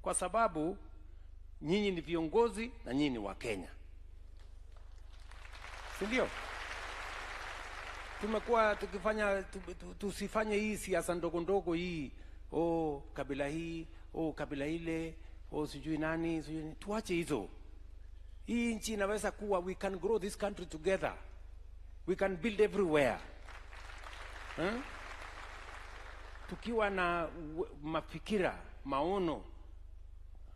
kwa sababu nyinyi ni viongozi na nyinyi ni wa Kenya, si ndio? Tumekuwa tukifanya tusifanye hii siasa ndogo ndogo hii, kabila hii, kabila ile, sijui nani, sijui. Tuache hizo. Hii nchi inaweza kuwa, we can grow this country together, we can build everywhere. Tukiwa na mafikira, maono,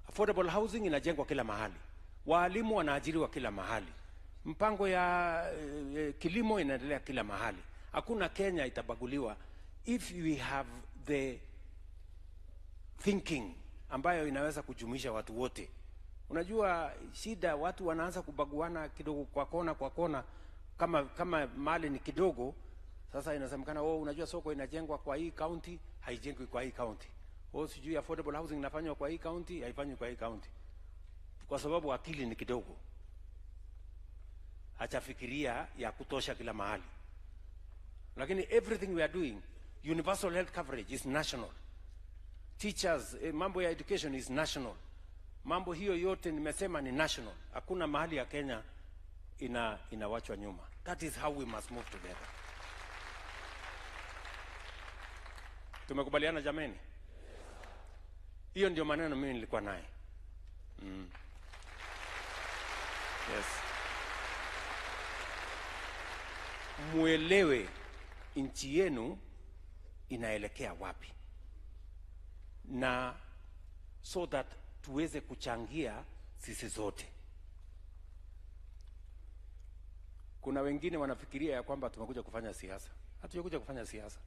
affordable housing inajengwa kila mahali, walimu wanaajiriwa kila mahali, mpango ya kilimo inaendelea kila mahali. Hakuna Kenya itabaguliwa if we have the thinking ambayo inaweza kujumuisha watu wote. Unajua shida, watu wanaanza kubaguana kidogo kwa kona, kama mali ni kidogo. Sasa inasemekana unajua soko inajengwa kwa hii county, haijengwi kwa hii county. Sijui affordable housing inafanywa kwa hii county, haifanywi kwa hii county. Kwa sababu akili ni kidogo, hachafikiria ya kutosha kila mahali. Lakini everything we are doing, universal health coverage is national. Teachers, mambo ya education is national. Mambo hiyo yote nimesema ni national. Hakuna mahali ya Kenya inawachwa nyuma. That is how we must move together. Tumekubaliana jameni? Hiyo ndio maneno mimi nilikuwa naye. Yes. Muelewe nchi yenu inaelekea wapi, na so that tuweze kuchangia sisi zote. Kuna wengine wanafikiria ya kwamba tumekuja kufanya siasa. Hatujakuja kufanya siasa.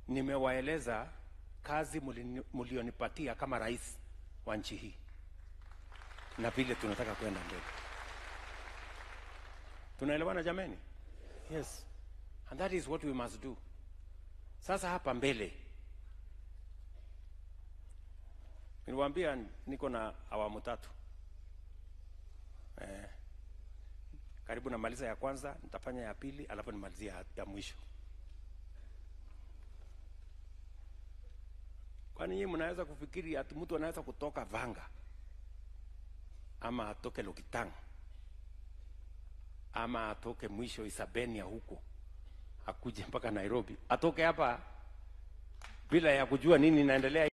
Nimewaeleza kazi mlionipatia kama rais wa nchi hii na vile tunataka kwenda mbele. Tunaelewana jameni? Yes. And that is what we must do. Sasa hapa mbele, niliwaambia niko na awamu 3. Karibu namaliza ya kwanza, nitafanya ya pili, alafu nimalizie ya mwisho. Kwani nyinyi mnaweza kufikiri ati mtu anaweza kutoka Vanga ama atoke Lokitang ama atoke mwisho Isabenia huko akuje mpaka Nairobi, atoke hapa bila ya kujua nini inaendelea?